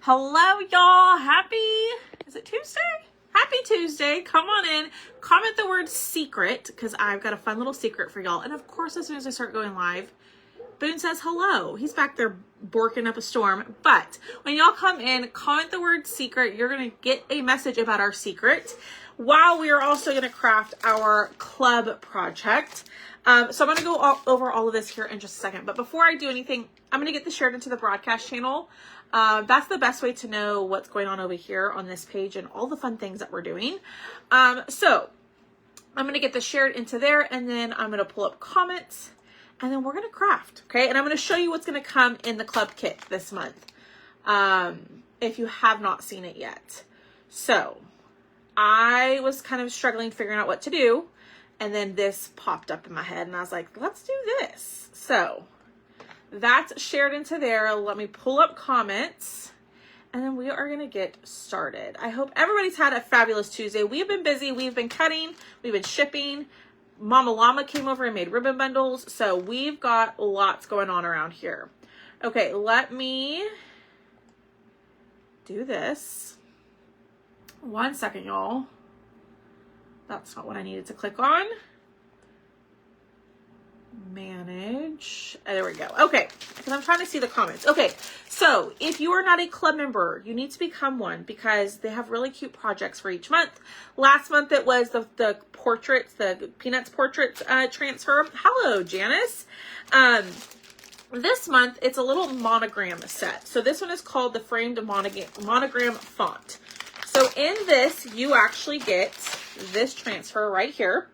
Hello, y'all. Is it Tuesday? Happy Tuesday. Come on in. Comment the word secret because I've got a fun little secret for y'all. And of course, as soon as I start going live, Boone says hello. He's back there borking up a storm. But when y'all come in, comment the word secret. You're going to get a message about our secret while we are also going to craft our club project. So I'm going to go over all of this here in just a second. But before I do anything, I'm going to get this shared into the broadcast channel. That's the best way to know what's going on over here on this page and all the fun things that we're doing. So I'm going to get this shared into there, and then I'm going to pull up comments, and then we're going to craft. Okay. And I'm going to show you what's going to come in the club kit this month. If you have not seen it yet. So I was kind of struggling figuring out what to do. And then this popped up in my head and I was like, let's do this. So that's shared into there. Let me pull up comments and then we are going to get started. I hope everybody's had a fabulous Tuesday. We've been busy. We've been cutting. We've been shipping. Mama Llama came over and made ribbon bundles. So we've got lots going on around here. Okay, let me do this. 1 second, y'all. That's not what I needed to click on. Manage. There we go. Okay, because I'm trying to see the comments. Okay, so if you are not a club member, you need to become one because they have really cute projects for each month. Last month it was the portraits, the Peanuts portraits transfer. Hello, Janice. This month it's a little monogram set. So this one is called the framed monogram font. So in this, you actually get this transfer right here.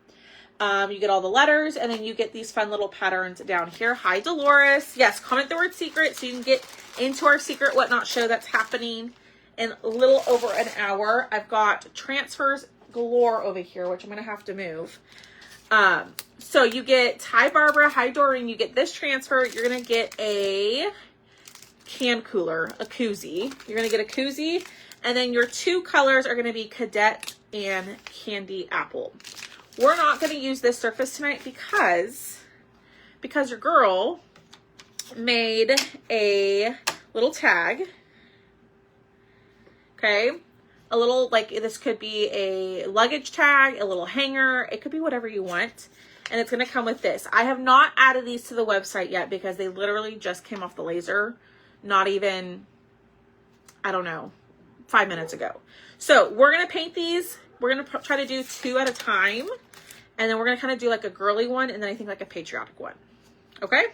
You get all the letters, and then you get these fun little patterns down here. Hi, Dolores. Yes, comment the word secret so you can get into our Secret Whatnot show that's happening in a little over an hour. I've got transfers galore over here, which I'm going to have to move. So you get, hi, Barbara. Hi, Doreen. You get this transfer. You're going to get a can cooler, a koozie. You're going to get a koozie. And then your two colors are going to be Cadet and Candy Apple. We're not going to use this surface tonight because your girl made a little tag. Okay. A little, like, this could be a luggage tag, a little hanger. It could be whatever you want. And it's going to come with this. I have not added these to the website yet because they literally just came off the laser. Not even, I don't know, 5 minutes ago. So we're going to paint these. We're going to try to do 2 at a time. And then we're going to kind of do like a girly one. And then I think like a patriotic one. Okay.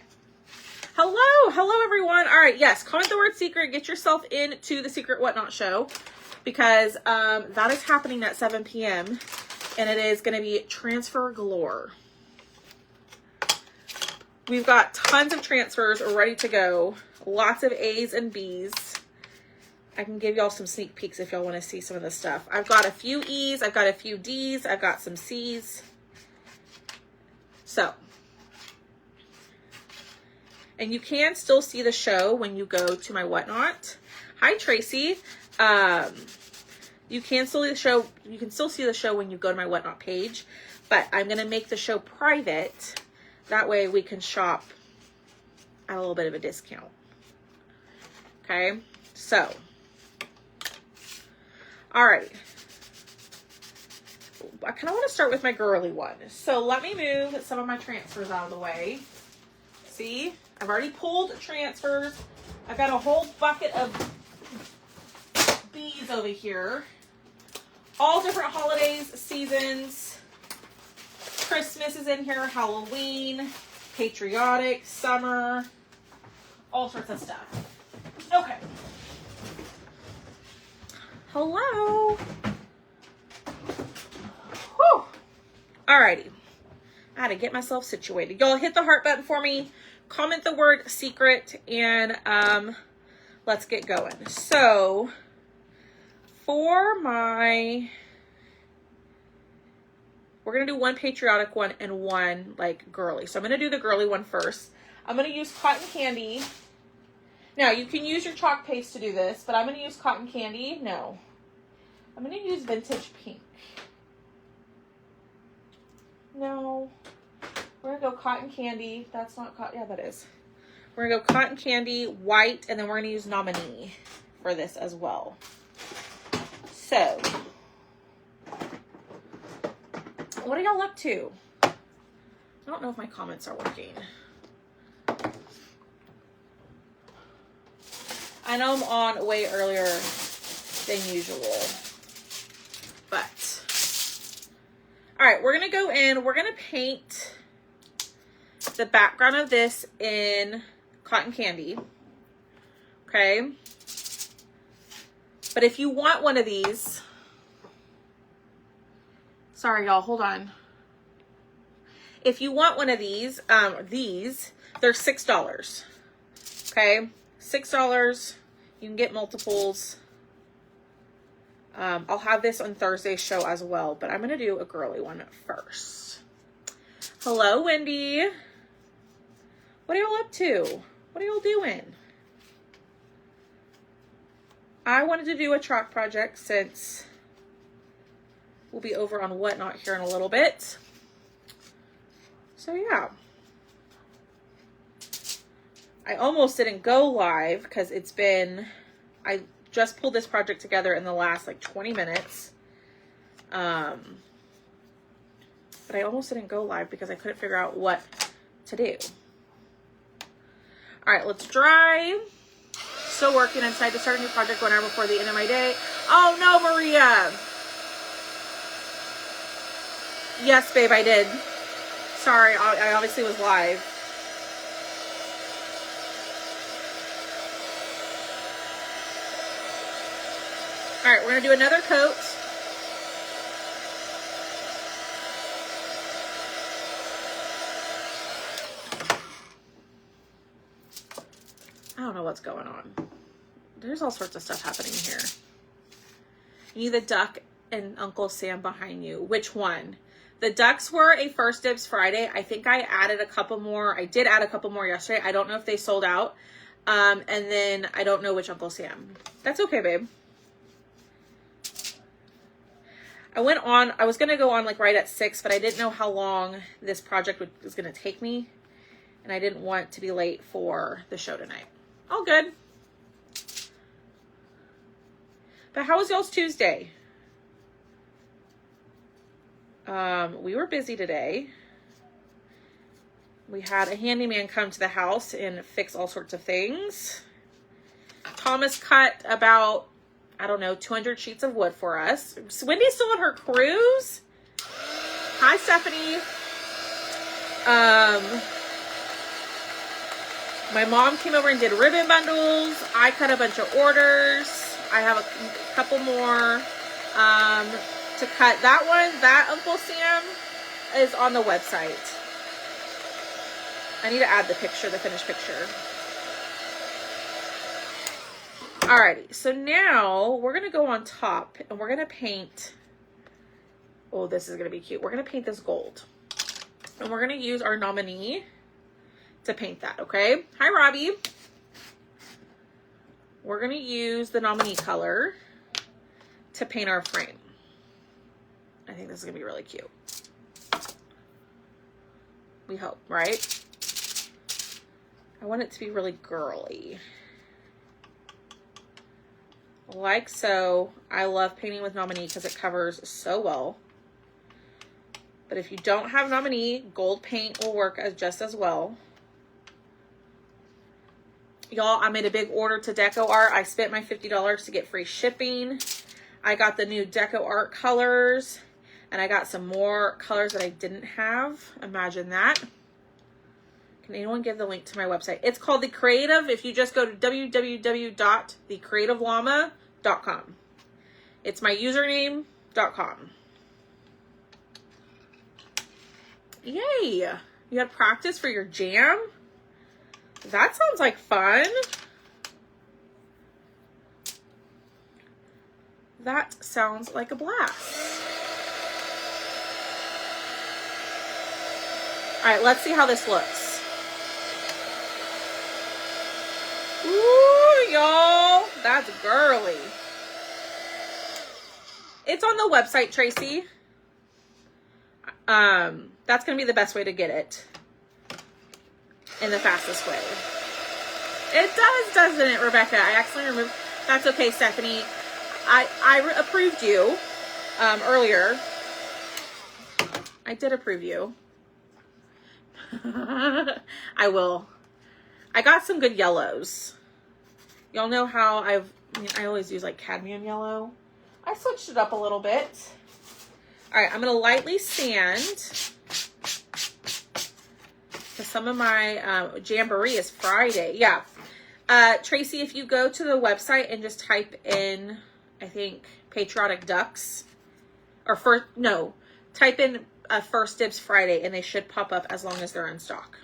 Hello, everyone. All right. Yes. Comment the word secret. Get yourself into the Secret Whatnot show because that is happening at 7 p.m. And it is going to be transfer galore. We've got tons of transfers ready to go. Lots of A's and B's. I can give y'all some sneak peeks if y'all want to see some of this stuff. I've got a few E's. I've got a few D's. I've got some C's. So. And you can still see the show when you go to my Whatnot. Hi, Tracy. You can still see the show when you go to my Whatnot page. But I'm going to make the show private. That way we can shop at a little bit of a discount. Okay. So. All right. I kind of want to start with my girly one. So let me move some of my transfers out of the way. See, I've already pulled transfers. I've got a whole bucket of bees over here. All different holidays, seasons. Christmas is in here, Halloween, patriotic, summer, all sorts of stuff. Okay. Hello. Whew. Alrighty. I had to get myself situated. Y'all hit the heart button for me. Comment the word secret and let's get going. So for we're going to do one patriotic one and one like girly. So I'm going to do the girly one first. I'm going to use cotton candy. Now, you can use your chalk paste to do this, but I'm going to use cotton candy. No. I'm going to use vintage pink. No. We're going to go cotton candy. That's not cotton. Yeah, that is. We're going to go cotton candy, white, and then we're going to use nominee for this as well. So, what are y'all up to? I don't know if my comments are working. I know I'm on way earlier than usual, but all right, we're gonna go in, we're gonna paint the background of this in cotton candy, okay? But if you want one of these, sorry y'all, hold on. If you want one of these, they're $6, okay? $6. You can get multiples. I'll have this on Thursday's show as well, but I'm going to do a girly one first. Hello, Wendy. What are y'all up to? What are y'all doing? I wanted to do a chalk project since we'll be over on Whatnot here in a little bit. So yeah. I almost didn't go live because I just pulled this project together in the last like 20 minutes. But I almost didn't go live because I couldn't figure out what to do. All right, let's dry. Still working. I decided to start a new project 1 hour before the end of my day. Oh no, Maria. Yes, babe, I did. Sorry, I obviously was live. All right, we're gonna do another coat. I don't know what's going on. There's all sorts of stuff happening here. You need the duck and Uncle Sam behind you. Which one? The ducks were a First Dibs Friday. I think I added a couple more. I did add a couple more yesterday. I don't know if they sold out. And then I don't know which Uncle Sam. That's okay, babe. I was going to go on like right at 6, but I didn't know how long this project was going to take me. And I didn't want to be late for the show tonight. All good. But how was y'all's Tuesday? We were busy today. We had a handyman come to the house and fix all sorts of things. Thomas cut about, I don't know, 200 sheets of wood for us. Wendy's still on her cruise. Hi, Stephanie. My mom came over and did ribbon bundles. I cut a bunch of orders. I have a couple more to cut. That one, that Uncle Sam, is on the website. I need to add the picture, the finished picture. Alrighty, so now we're going to go on top and we're going to paint. Oh, this is going to be cute. We're going to paint this gold. And we're going to use our nominee to paint that, okay? Hi, Robbie. We're going to use the nominee color to paint our frame. I think this is going to be really cute. We hope, right? I want it to be really girly. Like so. I love painting with nominee because it covers so well. But if you don't have nominee, gold paint will work just as well. Y'all, I made a big order to Deco Art. I spent my $50 to get free shipping. I got the new Deco Art colors. And I got some more colors that I didn't have. Imagine that. Can anyone give the link to my website? It's called The Creative. If you just go to www.thecreativellama.com. It's my username.com. Yay. You had practice for your jam? That sounds like fun. That sounds like a blast. All right, let's see how this looks. Ooh, y'all, that's girly. It's on the website, Tracy. That's going to be the best way to get it. In the fastest way. It does, doesn't it, Rebecca? I accidentally removed. That's okay, Stephanie. I approved you earlier. I did approve you. I will. I got some good yellows. Y'all know how I always use like cadmium yellow. I switched it up a little bit. All right, I'm going to lightly sand. So some of my Jamboree is Friday. Yeah. Tracy, if you go to the website and just type in, I think, Patriotic Ducks, or type in First Dibs Friday, and they should pop up as long as they're in stock.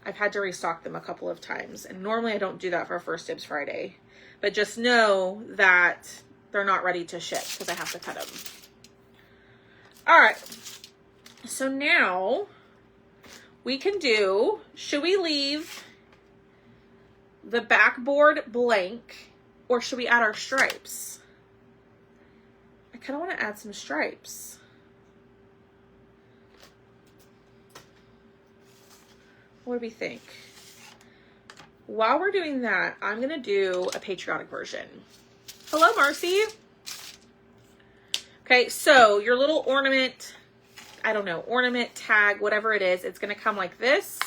I've had to restock them a couple of times, and normally I don't do that for First Dibs Friday, but just know that they're not ready to ship because I have to cut them. All right, so now we can do, should we leave the backboard blank, or should we add our stripes? I kind of want to add some stripes. What do we think? While we're doing that, I'm going to do a patriotic version. Hello, Marcy. Okay, so your little ornament, I don't know, ornament, tag, whatever it is, it's going to come like this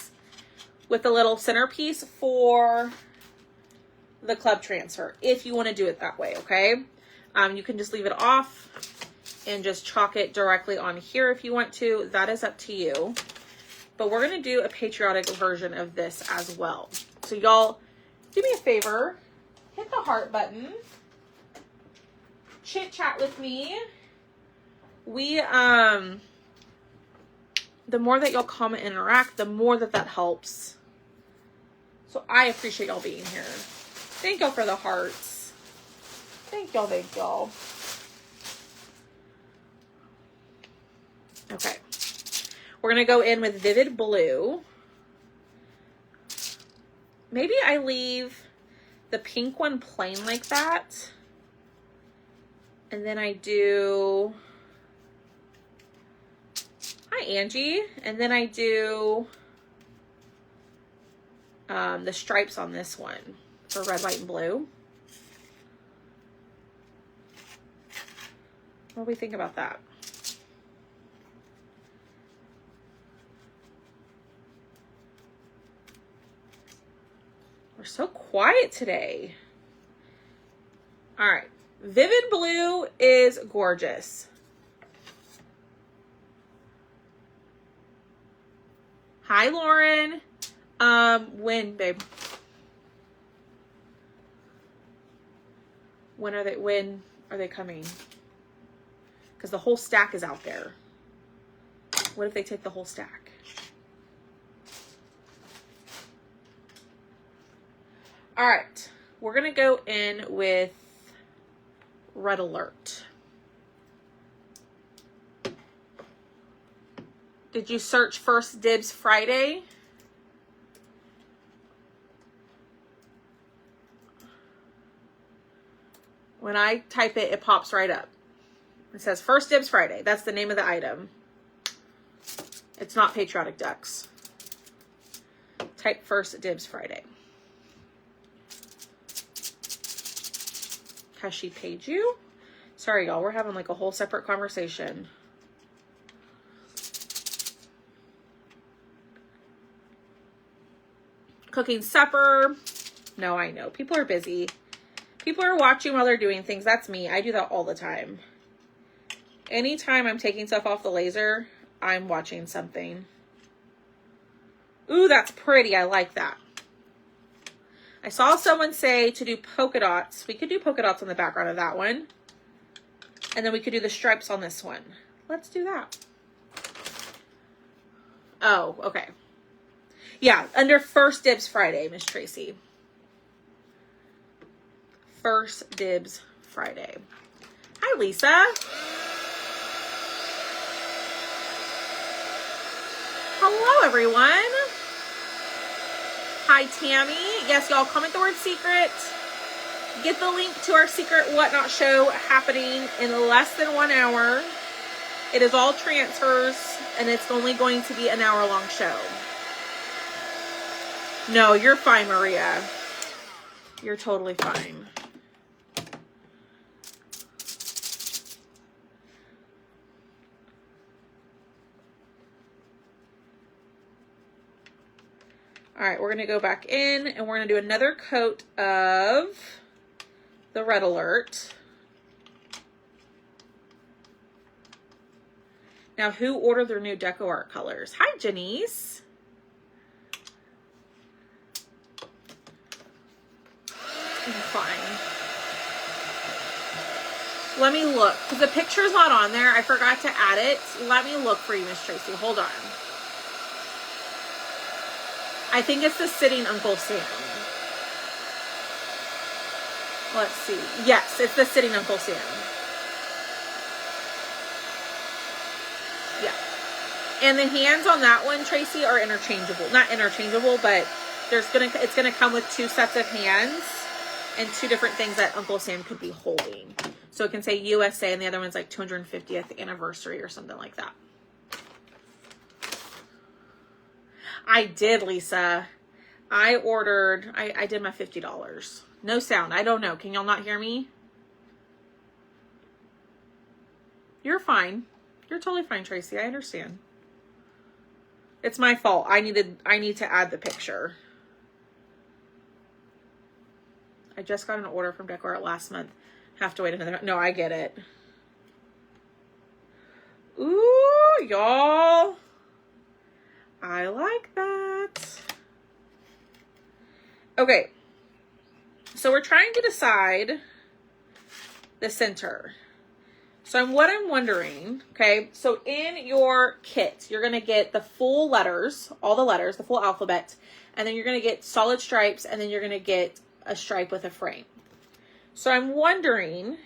with a little centerpiece for the club transfer, if you want to do it that way, okay? You can just leave it off and just chalk it directly on here if you want to. That is up to you. But we're going to do a patriotic version of this as well. So y'all, do me a favor, hit the heart button, chit chat with me. We, the more that y'all comment and interact, the more that helps. So I appreciate y'all being here. Thank y'all for the hearts. Thank y'all, thank y'all. Okay. We're going to go in with Vivid Blue. Maybe I leave the pink one plain like that. And then I do... Hi, Angie. And then I do the stripes on this one for red, white, and blue. What do we think about that? We're so quiet today. All right. Vivid Blue is gorgeous. Hi, Lauren. When, babe? When are they coming? Because the whole stack is out there. What if they take the whole stack? All right, we're gonna go in with Red Alert. Did you search First Dibs Friday? When I type it, it pops right up. It says First Dibs Friday. That's the name of the item. It's not Patriotic Ducks. Type First Dibs Friday. Has she paid you? Sorry, y'all. We're having like a whole separate conversation. Cooking supper. No, I know. People are busy. People are watching while they're doing things. That's me. I do that all the time. Anytime I'm taking stuff off the laser, I'm watching something. Ooh, that's pretty. I like that. I saw someone say to do polka dots. We could do polka dots on the background of that one. And then we could do the stripes on this one. Let's do that. Oh, okay. Yeah, under First Dibs Friday, Miss Tracy. First Dibs Friday. Hi, Lisa. Hello, everyone. Hi, Tammy. Yes, y'all, comment the word secret. Get the link to our Secret Whatnot show happening in less than 1 hour. It is all transfers, and it's only going to be an hour-long show. No, you're fine, Maria. You're totally fine. All right, we're gonna go back in and we're gonna do another coat of the Red Alert. Now, who ordered their new DecoArt colors? Hi, Janice. I'm fine. Let me look, because the picture's not on there. I forgot to add it. Let me look for you, Miss Tracy. Hold on. I think it's the Sitting Uncle Sam. Let's see. Yes, it's the Sitting Uncle Sam. Yeah. And the hands on that one, Tracy, are interchangeable. Not interchangeable, but it's gonna come with 2 sets of hands and 2 different things that Uncle Sam could be holding. So it can say USA and the other one's like 250th anniversary or something like that. I did, Lisa. I did my $50. No sound. I don't know. Can y'all not hear me? You're fine. You're totally fine, Tracy. I understand. It's my fault. I need to add the picture. I just got an order from DecoArt last month. Have to wait another. No, I get it. Ooh, y'all. I like that. Okay. So we're trying to decide the center. So what I'm wondering, okay, so in your kit, you're going to get the full letters, all the letters, the full alphabet, and then you're going to get solid stripes, and then you're going to get a stripe with a frame. So I'm wondering,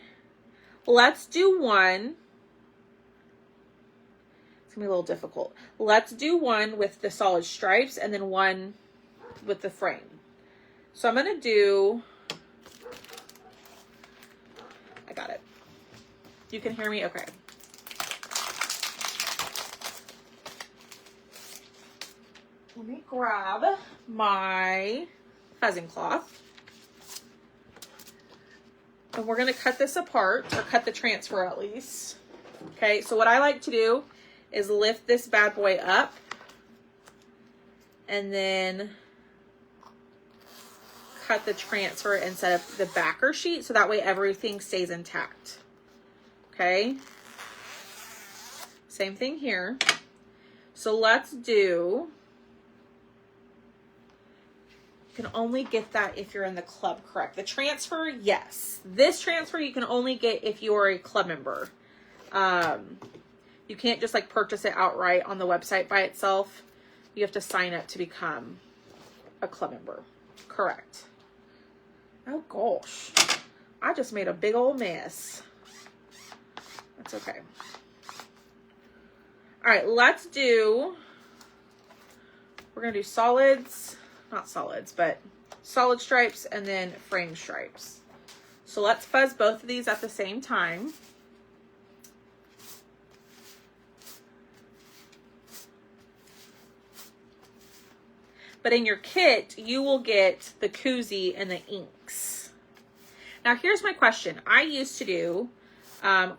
let's do one. It's gonna be a little difficult. Let's do one with the solid stripes and then one with the frame. So I'm gonna do, I got it. You can hear me? Okay. Let me grab my fuzzing cloth. And we're gonna cut this apart, or cut the transfer at least. Okay, so what I like to do is lift this bad boy up and then cut the transfer instead of the backer sheet, so that way everything stays intact. Okay, same thing here. So let's do, you can only get that if you're in the club, correct? The transfer, yes. This transfer you can only get if you are a club member. You can't just like purchase it outright on the website by itself. You have to sign up to become a club member. Correct. Oh gosh. I just made a big old mess. That's okay. All right, let's do, we're going to do solids, not solids, but solid stripes and then frame stripes. So let's fuzz both of these at the same time. But in your kit, you will get the koozie and the inks. Now, here's my question. I used to do, not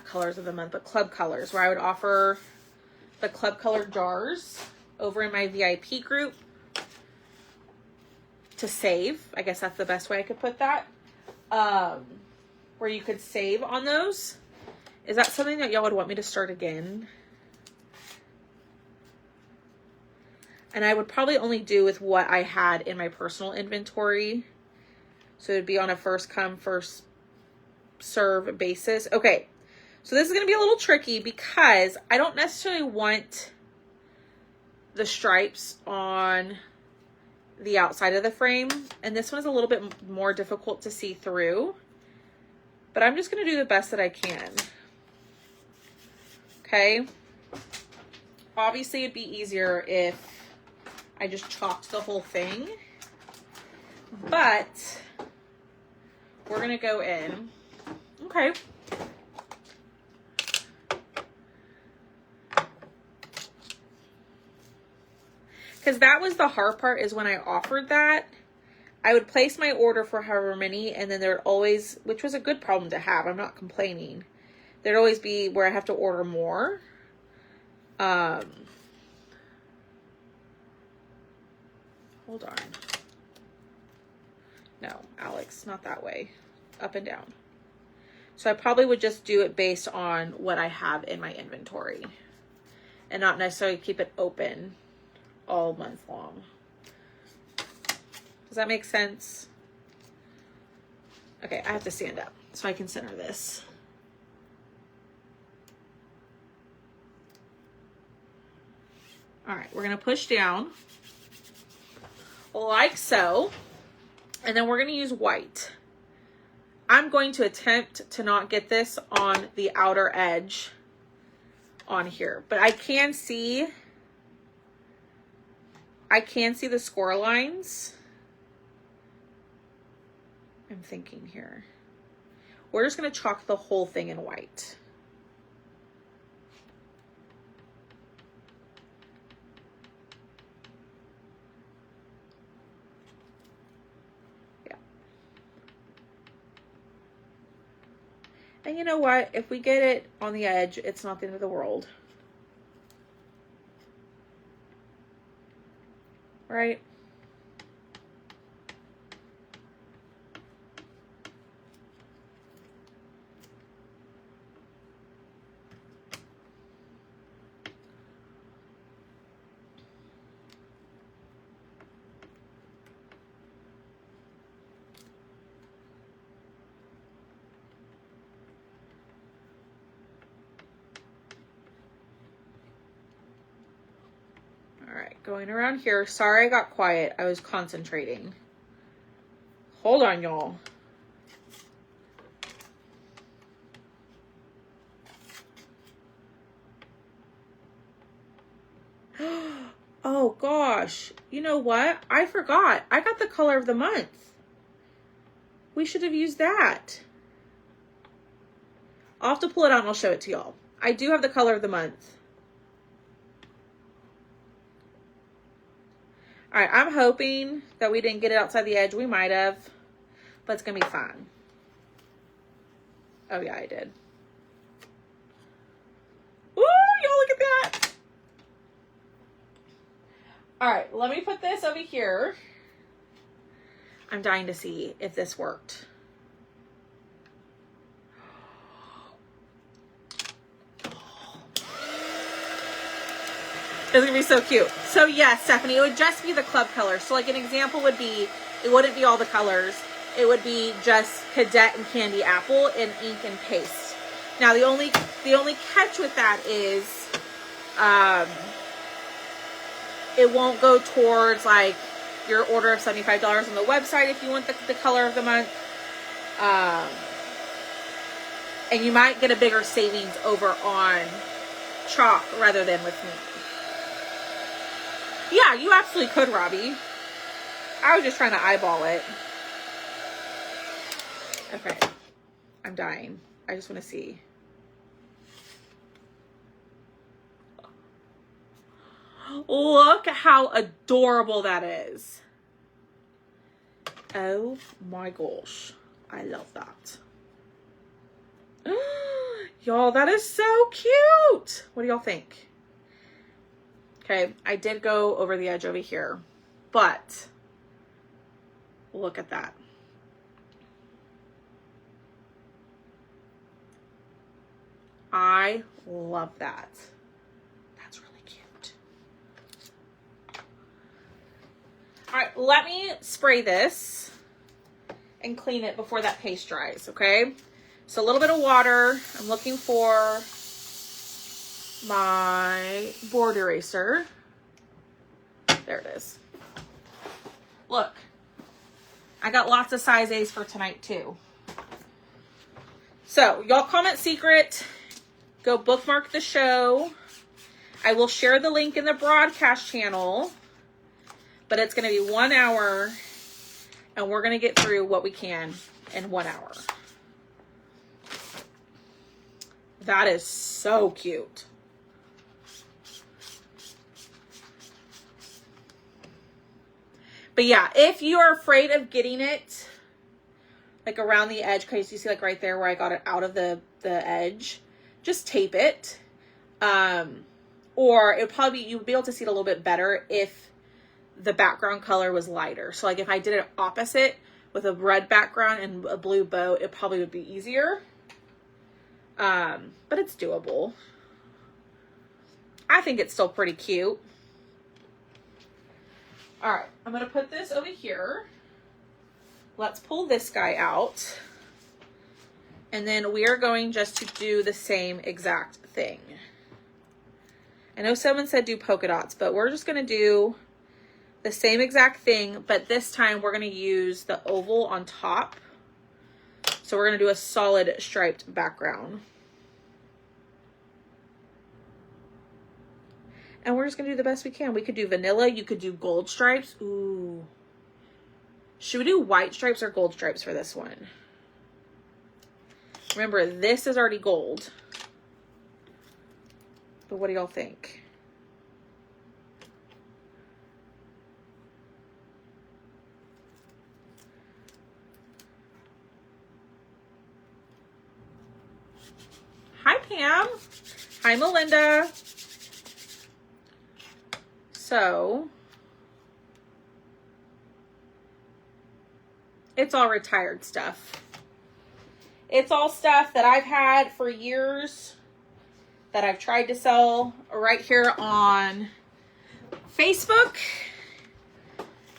colors of the month, but club colors, where I would offer the club color jars over in my VIP group to save. I guess that's the best way I could put that. Where you could save on those. Is that something that y'all would want me to start again? And I would probably only do with what I had in my personal inventory. So it'd be on a first come, first serve basis. Okay, so this is going to be a little tricky because I don't necessarily want the stripes on the outside of the frame. And this one is a little bit more difficult to see through. But I'm just going to do the best that I can. Okay. Obviously, it'd be easier if I just chopped the whole thing, but we're going to go in. Okay. Because that was the hard part, is when I offered that, I would place my order for however many, and then there'd always, which was a good problem to have, I'm not complaining, there'd always be where I have to order more. Hold on. No, Alex, not that way. Up and down. So I probably would just do it based on what I have in my inventory and not necessarily keep it open all month long. Does that make sense? Okay, I have to stand up so I can center this. All right, we're gonna push down like so, and then we're gonna use white. I'm going to attempt to not get this on the outer edge on here, but I can see the score lines. I'm thinking here. We're just going to chalk the whole thing in white. Yeah. And you know what? If we get it on the edge, it's not the end of the world. Right? Going around here. Sorry I got quiet. I was concentrating. Hold on, y'all. Oh gosh. You know what? I forgot. I got the color of the month. We should have used that. I'll have to pull it out and I'll show it to y'all. I do have the color of the month. All right, I'm hoping that we didn't get it outside the edge. We might have, but it's going to be fine. Oh, yeah, I did. Woo, y'all look at that. All right, let me put this over here. I'm dying to see if this worked. It's gonna be so cute. So yes, Stephanie, it would just be the club colors. So like an example would be, it wouldn't be all the colors. It would be just Cadet and Candy Apple in ink and paste. Now the only catch with that is, it won't go towards like your order of $75 on the website if you want the color of the month. And you might get a bigger savings over on chalk rather than with me. Yeah, you absolutely could, Robbie. I was just trying to eyeball it. Okay. I'm dying. I just want to see. Look how adorable that is. Oh my gosh. I love that. Y'all, that is so cute. What do y'all think? Okay, I did go over the edge over here, but look at that. I love that. That's really cute. All right, let me spray this and clean it before that paste dries, okay? So a little bit of water. I'm looking for my board eraser. There it is. Look, I got lots of size A's for tonight too. So y'all comment secret, go bookmark the show. I will share the link in the broadcast channel, but it's going to be 1 hour and we're going to get through what we can in 1 hour. That is so cute. But yeah, if you're afraid of getting it like around the edge, because you see like right there where I got it out of the edge, just tape it. Or it would probably you'd be able to see it a little bit better if the background color was lighter. So like if I did it opposite with a red background and a blue bow, it probably would be easier. But it's doable. I think it's still pretty cute. All right, I'm going to put this over here. Let's pull this guy out. And then we are going just to do the same exact thing. I know someone said do polka dots, but we're just going to do the same exact thing, but this time we're going to use the oval on top. So we're going to do a solid striped background. And we're just going to do the best we can. We could do vanilla. You could do gold stripes. Ooh. Should we do white stripes or gold stripes for this one? Remember, this is already gold. But what do y'all think? Hi, Pam. Hi, Melinda. So, it's all retired stuff. It's all stuff that I've had for years that I've tried to sell right here on Facebook.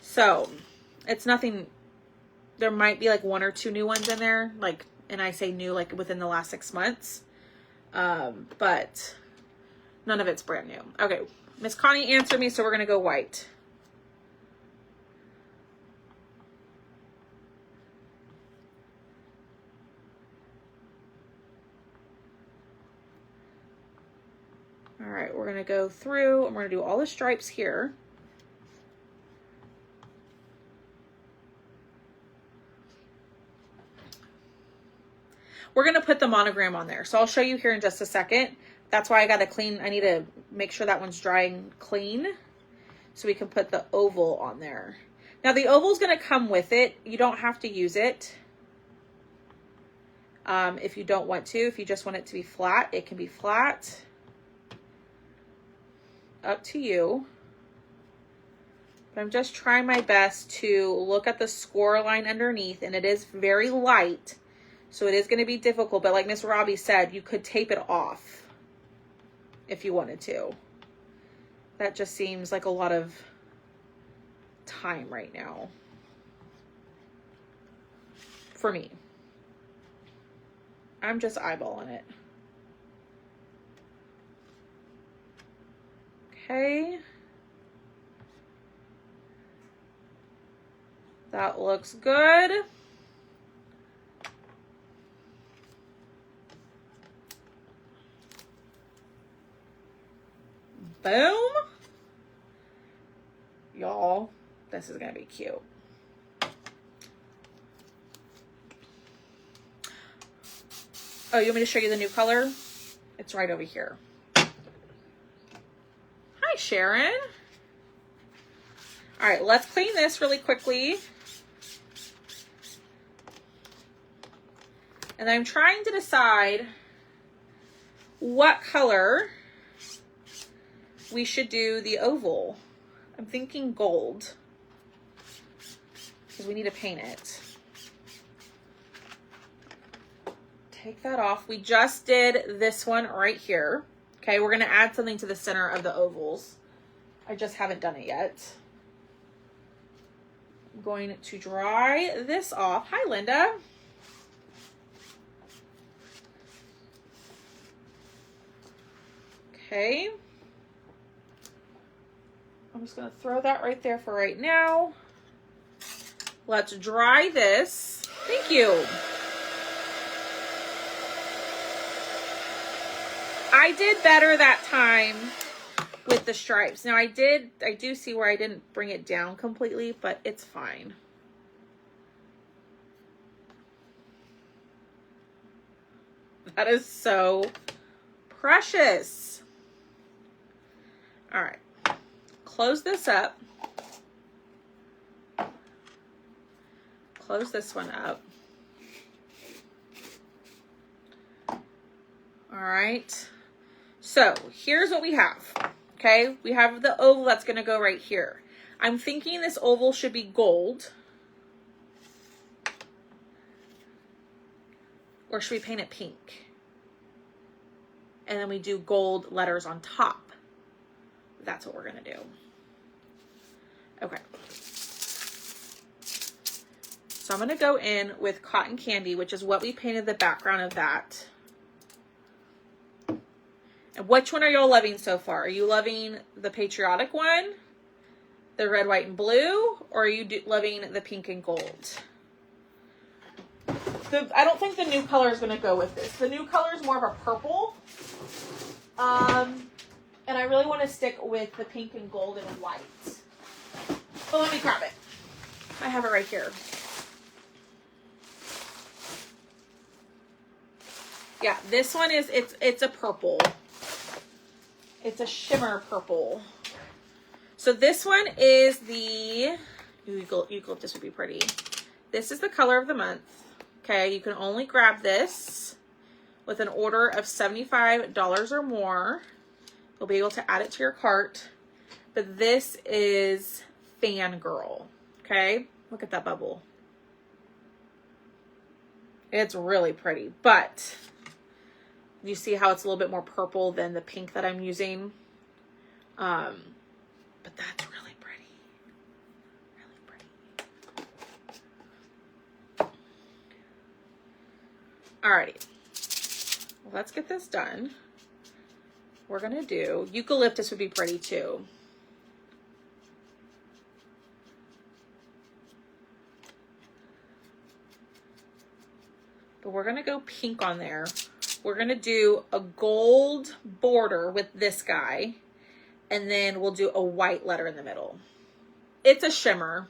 So, it's nothing. There might be like 1 or 2 new ones in there. Like, and I say new like within the last 6 months. But none of it's brand new. Okay. Miss Connie answered me, so we're going to go white. All right, we're going to go through and we're going to do all the stripes here. We're going to put the monogram on there. So I'll show you here in just a second. That's why I got to clean. I need to make sure that one's drying clean so we can put the oval on there. Now the oval is going to come with it. You don't have to use it. If you don't want to, if you just want it to be flat, it can be flat. Up to you. But I'm just trying my best to look at the score line underneath, and it is very light. So it is going to be difficult, but like Miss Robbie said, you could tape it off if you wanted to. That just seems like a lot of time right now for me. I'm just eyeballing it. Okay. That looks good. Boom. Y'all, this is going to be cute. Oh, you want me to show you the new color? It's right over here. Hi, Sharon. All right, let's clean this really quickly. And I'm trying to decide what color we should do the oval. I'm thinking gold because we need to paint it. Take that off. We just did this one right here. Okay, we're going to add something to the center of the ovals. I just haven't done it yet. I'm going to dry this off. Hi, Linda. Okay. I'm just going to throw that right there for right now. Let's dry this. Thank you. I did better that time with the stripes. Now I do see where I didn't bring it down completely, but it's fine. That is so precious. All right. Close this up. close this one up. All right. So here's what we have. Okay. We have the oval that's going to go right here. I'm thinking this oval should be gold. Or should we paint it pink? And then we do gold letters on top. That's what we're going to do. Okay. So I'm going to go in with cotton candy, which is what we painted the background of that. And which one are y'all loving so far? Are you loving the patriotic one, the red, white, and blue, or are you loving the pink and gold? I don't think the new color is going to go with this. The new color is more of a purple. And I really want to stick with the pink and gold and white. Oh, let me grab it. I have it right here. Yeah, this one is, it's a purple. It's a shimmer purple. So this one is the eucalyptus would be pretty. This is the color of the month. Okay, you can only grab this with an order of $75 or more. You'll be able to add it to your cart. But this is Fangirl. Okay, look at that bubble. It's really pretty, but you see how it's a little bit more purple than the pink that I'm using. But that's really pretty. Really pretty. Alrighty. Well, let's get this done. We're going to do eucalyptus would be pretty too. But we're going to go pink on there. We're going to do a gold border with this guy. And then we'll do a white letter in the middle. It's a shimmer.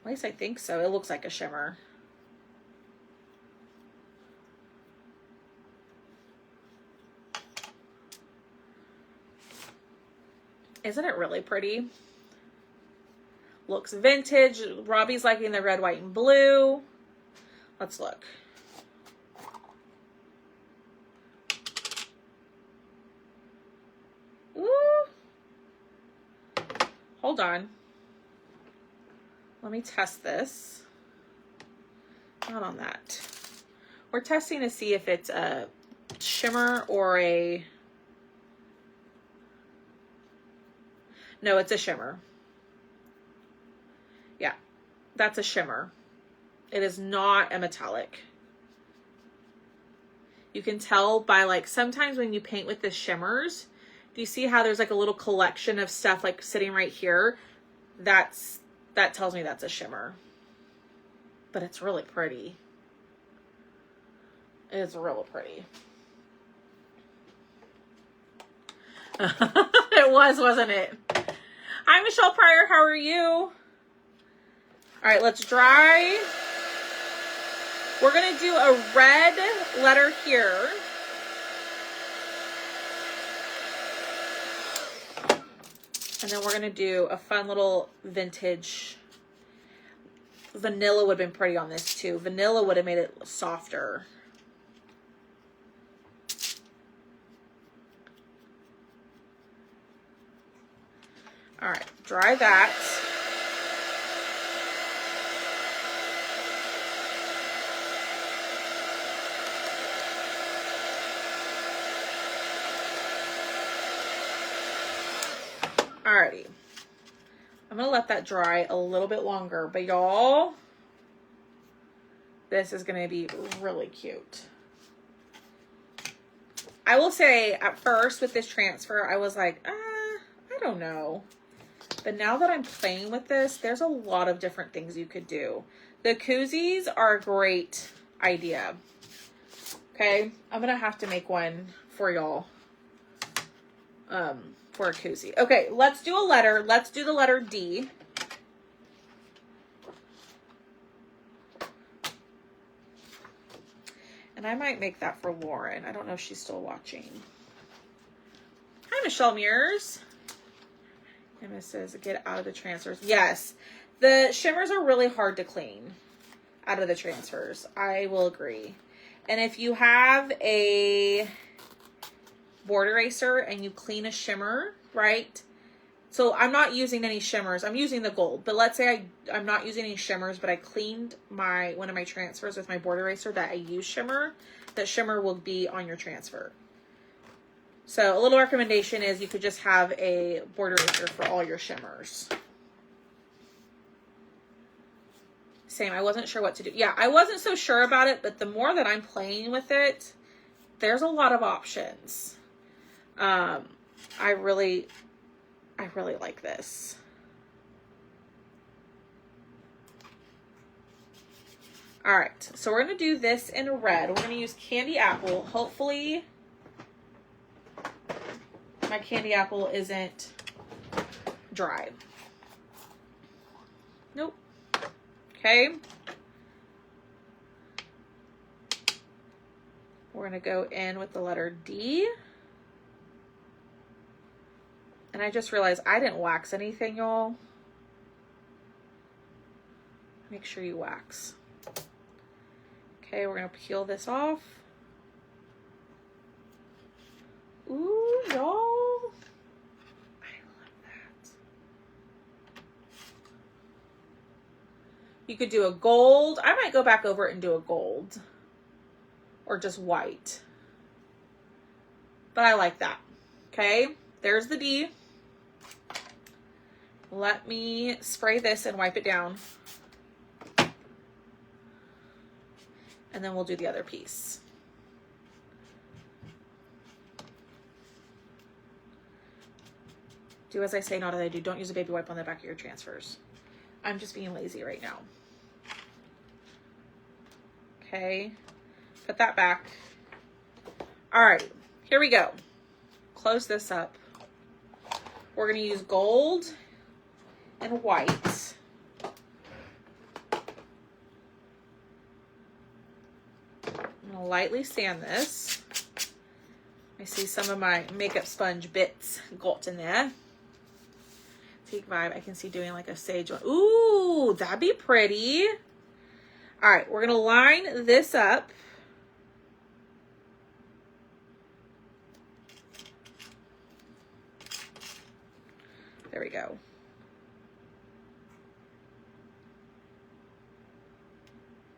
At least I think so. It looks like a shimmer. Isn't it really pretty? Looks vintage. Robbie's liking the red, white, and blue. Let's look. Ooh. Hold on. Let me test this. Not on that. We're testing to see if it's a shimmer or a... No, it's a shimmer. Yeah, that's a shimmer. It is not a metallic. You can tell by like, sometimes when you paint with the shimmers, do you see how there's like a little collection of stuff like sitting right here? That tells me that's a shimmer. But it's really pretty. It's really pretty. It was, wasn't it? Hi, Michelle Pryor. How are you? All right, let's dry. We're going to do a red letter here. And then we're going to do a fun little vintage. Vanilla would have been pretty on this too. Vanilla would have made it softer. All right, dry that. Alrighty. I'm going to let that dry a little bit longer, but y'all, this is going to be really cute. I will say at first with this transfer, I was like, I don't know. But now that I'm playing with this, there's a lot of different things you could do. The koozies are a great idea. Okay, I'm going to have to make one for y'all. For a koozie. Okay, let's do a letter. Let's do the letter D. And I might make that for Lauren. I don't know if she's still watching. Hi, Michelle Mears. Emma says, get out of the transfers. Yes, the shimmers are really hard to clean out of the transfers. I will agree. And if you have a board eraser and you clean a shimmer, right? So I'm not using any shimmers. I'm using the gold. But let's say I'm not using any shimmers, but I cleaned one of my transfers with my board eraser that I use shimmer. That shimmer will be on your transfer. So a little recommendation is you could just have a board eraser for all your shimmers. Same, I wasn't sure what to do. Yeah, I wasn't so sure about it, but the more that I'm playing with it, there's a lot of options. I really like this. All right, so we're going to do this in red. We're going to use Candy Apple. Hopefully my Candy Apple isn't dry. Nope. Okay. We're going to go in with the letter D. And I just realized I didn't wax anything, y'all. Make sure you wax. Okay, we're going to peel this off. Ooh, y'all. I love that. You could do a gold. I might go back over it and do a gold. Or just white. But I like that. Okay, there's the D. Let me spray this and wipe it down. And then we'll do the other piece. Do as I say, not as I do. Don't use a baby wipe on the back of your transfers. I'm just being lazy right now. Okay. Put that back. All right. Here we go. Close this up. We're going to use gold and white. I'm going to lightly sand this. I see some of my makeup sponge bits got in there. Take Vibe. I can see doing like a sage one. Ooh, that'd be pretty. All right, we're going to line this up. There we go.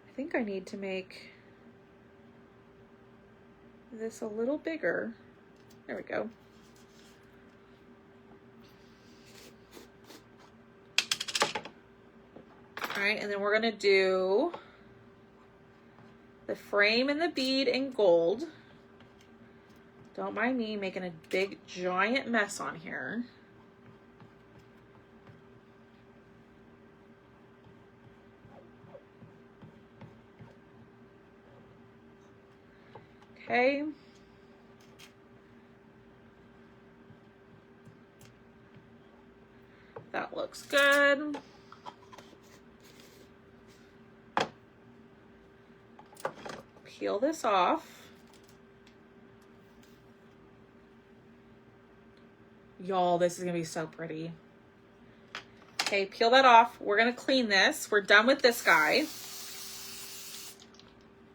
I think I need to make this a little bigger. There we go. All right, and then we're gonna do the frame and the bead in gold. Don't mind me making a big giant mess on here. Okay. That looks good. Peel this off. Y'all, this is gonna be so pretty. Okay, peel that off. We're gonna clean this. We're done with this guy.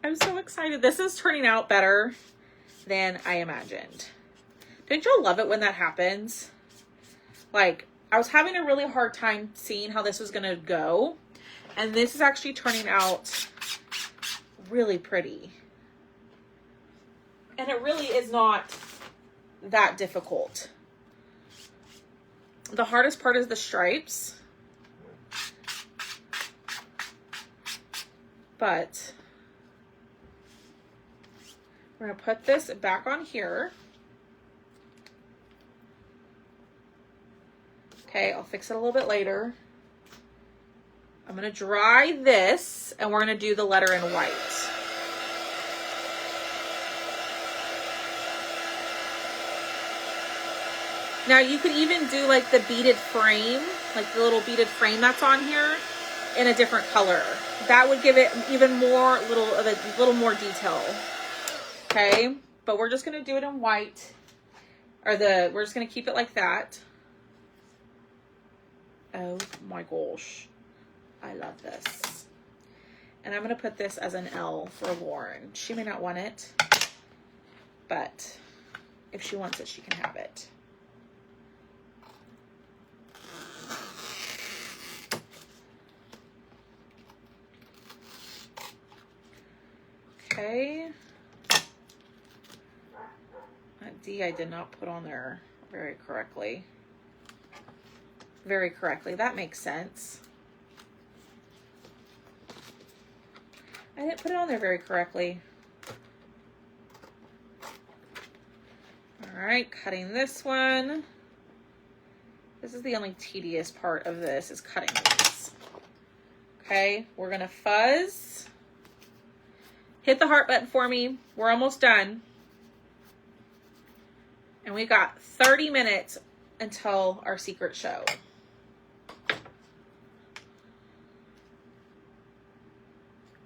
I'm so excited. This is turning out better than I imagined. Don't y'all love it when that happens? Like, I was having a really hard time seeing how this was gonna go. And this is actually turning out really pretty. And it really is not that difficult. The hardest part is the stripes. But we're going to put this back on here. Okay, I'll fix it a little bit later. I'm going to dry this, and we're going to do the letter in white. Now you could even do like the beaded frame, like the little beaded frame that's on here, in a different color. That would give it even more little more detail. Okay, but we're just gonna do it in white, we're just gonna keep it like that. Oh my gosh. I love this. And I'm going to put this as an L for Lauren. She may not want it, but if she wants it, she can have it. Okay. That D I did not put on there very correctly. Very correctly. That makes sense. I didn't put it on there very correctly. All right, cutting this one. This is the only tedious part of this, is cutting these. Okay, we're gonna fuzz. Hit the heart button for me. We're almost done. And we got 30 minutes until our secret show.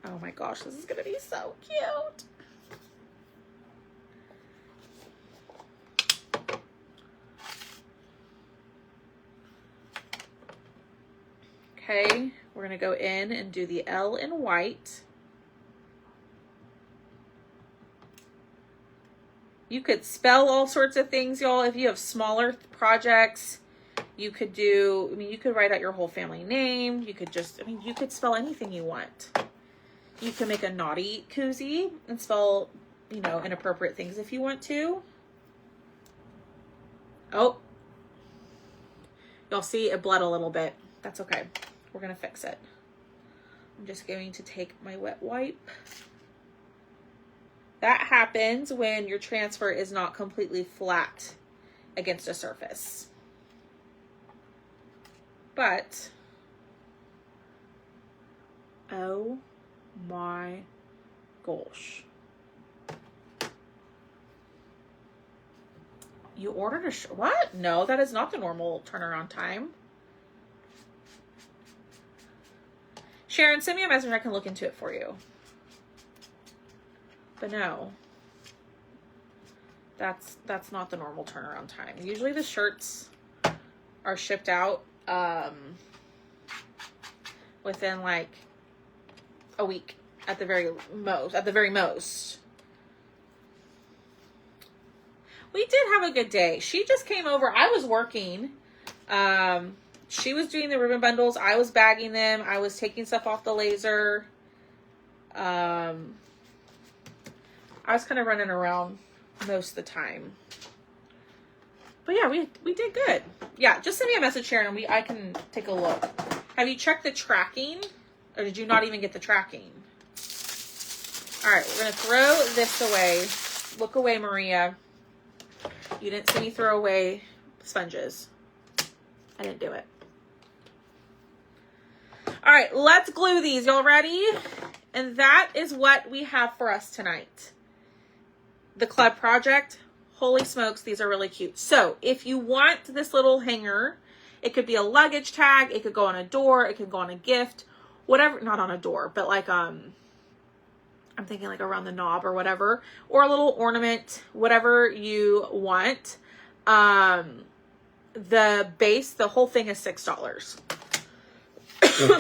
Oh my gosh, this is gonna be so cute. Okay, we're gonna go in and do the L in white. You could spell all sorts of things, y'all. If you have smaller projects, you could do, I mean, you could write out your whole family name. You could just, I mean, you could spell anything you want. You can make a naughty koozie and spell, you know, inappropriate things if you want to. Oh, y'all see it bled a little bit. That's okay. We're going to fix it. I'm just going to take my wet wipe. That happens when your transfer is not completely flat against a surface. But, oh my gosh. You ordered a what? No, that is not the normal turnaround time. Sharon, send me a message. I can look into it for you. But no, that's not the normal turnaround time. Usually the shirts are shipped out within like a week at the very most. We did have a good day. She just came over. I was working. She was doing the ribbon bundles. I was bagging them. I was taking stuff off the laser. I was kind of running around most of the time. But yeah, we did good. Yeah, just send me a message, Sharon, and I can take a look. Have you checked the tracking? Or did you not even get the tracking? All right, we're going to throw this away. Look away, Maria. You didn't see me throw away sponges. I didn't do it. All right, let's glue these. Y'all ready? And that is what we have for us tonight. The Club Project. Holy smokes, these are really cute. So if you want this little hanger, it could be a luggage tag. It could go on a door. It could go on a gift. Whatever, not on a door, but like, I'm thinking like around the knob or whatever. Or a little ornament, whatever you want. The base, the whole thing is $6.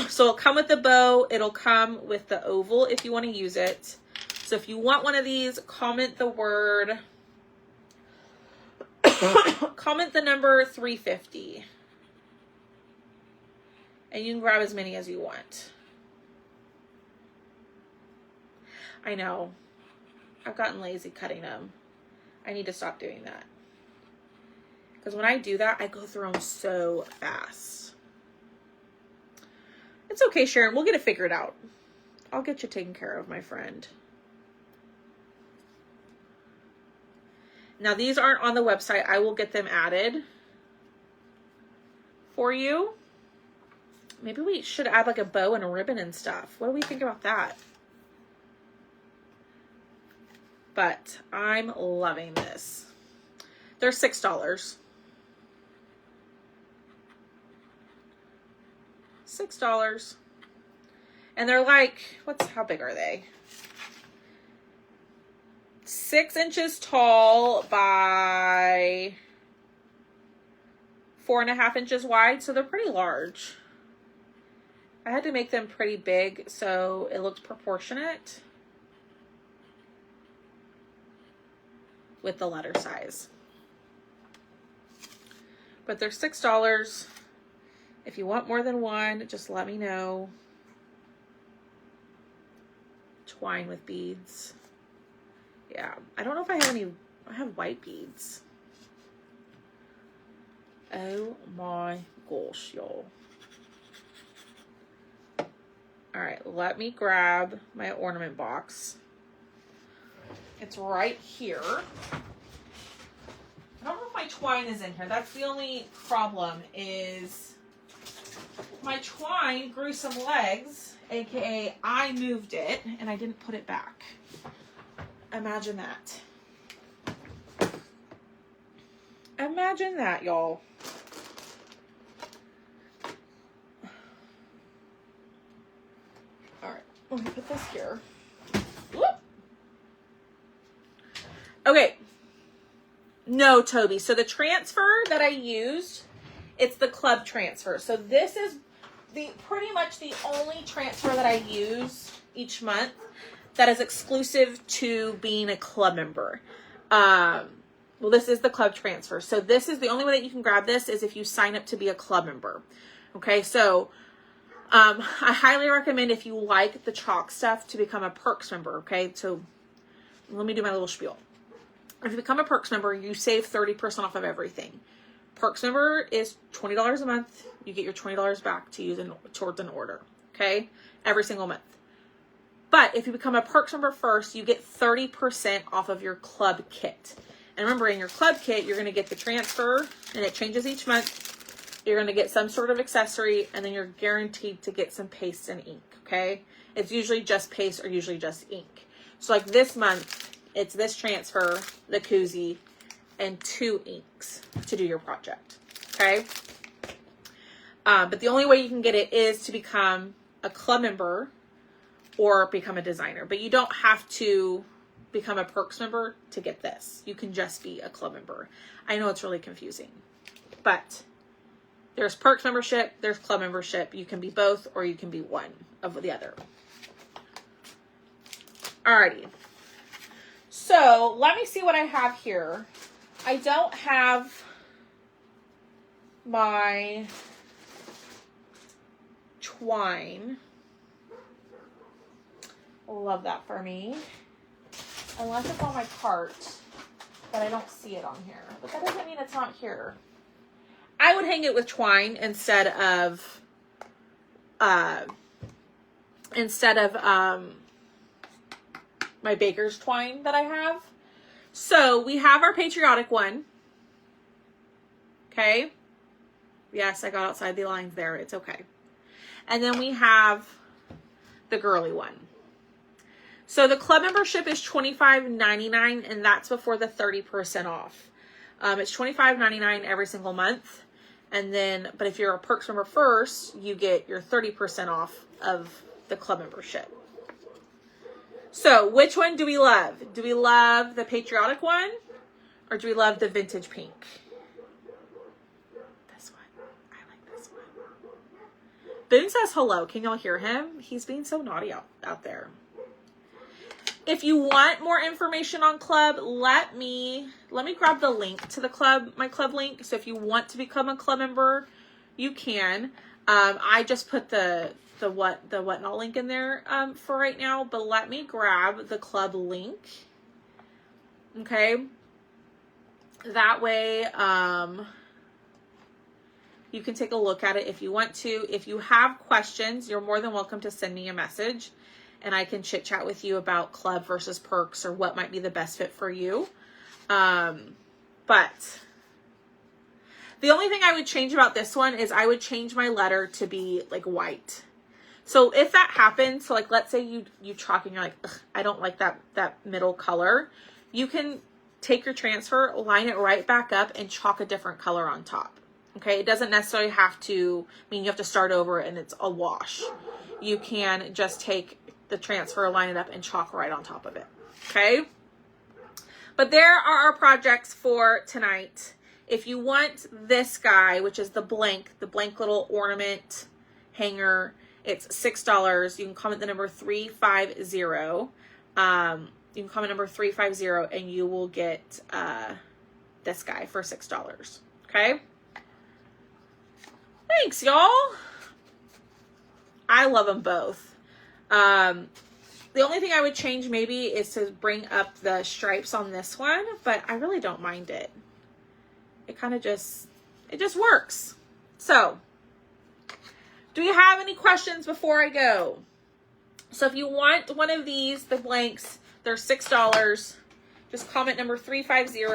So it'll come with the bow. It'll come with the oval if you want to use it. So if you want one of these, comment the word, comment the number 350. And you can grab as many as you want. I know. I've gotten lazy cutting them. I need to stop doing that. Because when I do that, I go through them so fast. It's okay, Sharon. We'll get it figured out. I'll get you taken care of, my friend. Now, these aren't on the website. I will get them added for you. Maybe we should add like a bow and a ribbon and stuff. What do we think about that? But I'm loving this. They're $6. $6. And they're like, how big are they? 6 inches tall by 4.5 inches wide, so they're pretty large. I had to make them pretty big so it looked proportionate with the letter size. But they're $6. If you want more than one, just let me know. Twine with beads. Yeah, I don't know if I have any. I have white beads. Oh my gosh, y'all. All right, let me grab my ornament box. It's right here. I don't know if my twine is in here. That's the only problem, is my twine grew some legs, aka I moved it and I didn't put it back. Imagine that. Imagine that, y'all. All right, let me put this here. Whoop. Okay. No, Toby. So the transfer that I used, it's the club transfer. So this is pretty much the only transfer that I use each month that is exclusive to being a club member. Well, this is the club transfer. So this is the only way that you can grab this is if you sign up to be a club member. Okay, so I highly recommend, if you like the chalk stuff, to become a Perks member. Okay, so let me do my little spiel. If you become a Perks member, you save 30% off of everything. Perks member is $20 a month. You get your $20 back to use towards an order. Okay, every single month. But if you become a Perks member first, you get 30% off of your club kit. And remember, in your club kit, you're going to get the transfer, and it changes each month. You're going to get some sort of accessory, and then you're guaranteed to get some paste and ink, okay? It's usually just paste or usually just ink. So like this month, it's this transfer, the koozie, and 2 inks to do your project, okay? But the only way you can get it is to become a club member or become a designer. But you don't have to become a Perks member to get this. You can just be a club member. I know it's really confusing, but there's Perks membership, there's club membership. You can be both, or you can be one of the other. Alrighty. So let me see what I have here. I don't have my twine. Love that for me. Unless it's on my cart, but I don't see it on here. But that doesn't mean it's not here. I would hang it with twine instead of my baker's twine that I have. So we have our patriotic one. Okay. Yes, I got outside the lines there. It's okay. And then we have the girly one. So the club membership is $25.99, and that's before the 30% off. It's $25.99 every single month. And then, but if you're a Perks member first, you get your 30% off of the club membership. So which one do we love? Do we love the patriotic one, or do we love the vintage pink? This one. I like this one. Boone says hello. Can y'all hear him? He's being so naughty out there. If you want more information on club, let me grab the link to the club, my club link. So if you want to become a club member, you can. I just put the whatnot link in there for right now, but let me grab the club link. Okay. That way, you can take a look at it if you want to. If you have questions, you're more than welcome to send me a message, and I can chit chat with you about club versus Perks or what might be the best fit for you. But the only thing I would change about this one is I would change my letter to be like white. So if that happens, so like let's say you chalk and you're like, I don't like that middle color, you can take your transfer, line it right back up, and chalk a different color on top. Okay, it doesn't necessarily have to mean you have to start over and it's a wash. You can just take the transfer, line it up, and chalk right on top of it. Okay, but there are our projects for tonight. If you want this guy, which is the blank little ornament hanger, it's $6. You can comment the number 350. You can comment number 350 and you will get this guy for $6. Okay? Thanks, y'all. I love them both. The only thing I would change maybe is to bring up the stripes on this one, but I really don't mind it. It kind of just works. So, do you have any questions before I go? So if you want one of these, the blanks, they're $6. Just comment number 350.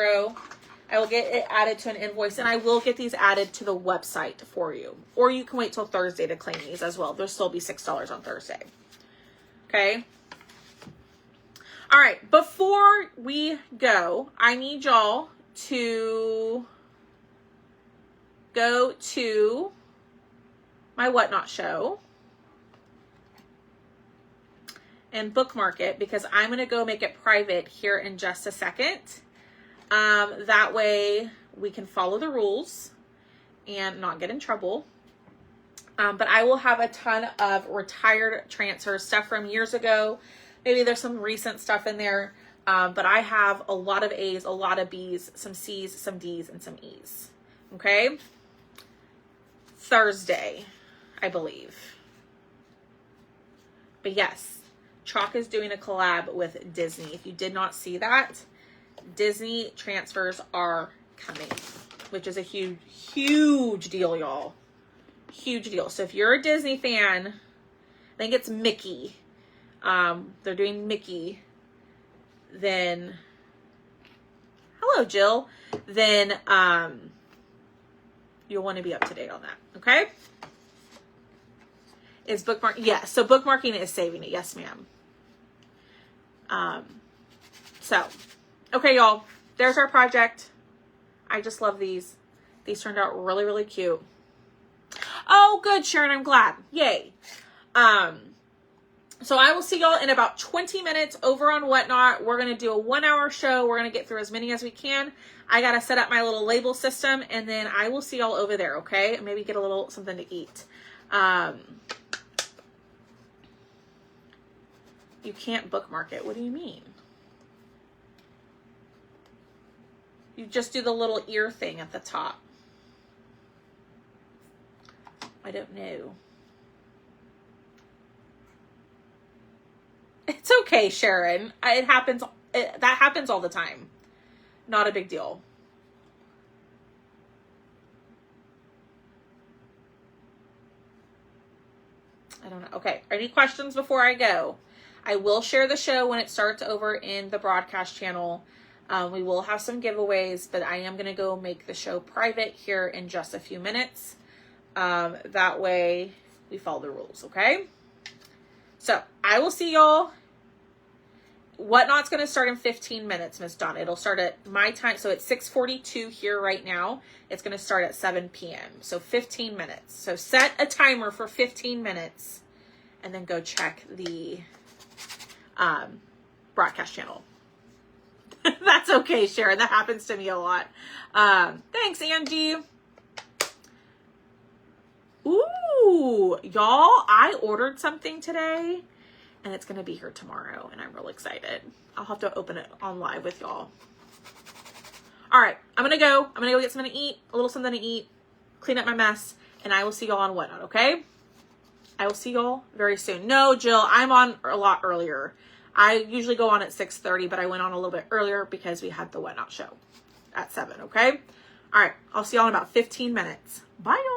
I will get it added to an invoice, and I will get these added to the website for you. Or you can wait till Thursday to claim these as well. There'll still be $6 on Thursday. Okay? All right, before we go, I need y'all to go to my Whatnot show and bookmark it, because I'm going to go make it private here in just a second. That way we can follow the rules and not get in trouble. But I will have a ton of retired transfers, stuff from years ago. Maybe there's some recent stuff in there. But I have a lot of A's, a lot of B's, some C's, some D's, and some E's. Okay? Thursday, I believe. But yes, Chalk is doing a collab with Disney. If you did not see that, Disney transfers are coming, which is a huge, huge deal, y'all. Huge deal. So if you're a Disney fan, I think it's Mickey. They're doing Mickey. Then, hello, Jill. Then, you'll want to be up to date on that. Okay? Is bookmark? Yes. So bookmarking is saving it. Yes, ma'am. So, okay, y'all. There's our project. I just love these. These turned out really, really cute. Oh, good, Sharon. I'm glad. Yay. So I will see y'all in about 20 minutes over on Whatnot. We're going to do a 1-hour show. We're going to get through as many as we can. I got to set up my little label system, and then I will see y'all over there, okay? Maybe get a little something to eat. You can't bookmark it. What do you mean? You just do the little ear thing at the top. I don't know. It's okay, Sharon. It happens. That happens all the time. Not a big deal. I don't know. Okay. Any questions before I go? I will share the show when it starts over in the broadcast channel. We will have some giveaways, but I am going to go make the show private here in just a few minutes. That way we follow the rules, okay? So I will see y'all. Whatnot's going to start in 15 minutes, Miss Donna. It'll start at my time. So it's 6:42 here right now. It's going to start at 7 p.m. So 15 minutes. So set a timer for 15 minutes and then go check the broadcast channel. That's okay, Sharon. That happens to me a lot. Thanks, Angie. Ooh, y'all, I ordered something today and it's going to be here tomorrow and I'm real excited. I'll have to open it on live with y'all. All right, I'm going to go. I'm going to go get something to eat, a little something to eat, clean up my mess, and I will see y'all on Whatnot, okay? I will see y'all very soon. No, Jill, I'm on a lot earlier. I usually go on at 6:30, but I went on a little bit earlier because we had the Whatnot show at 7, okay? All right, I'll see y'all in about 15 minutes. Bye, y'all.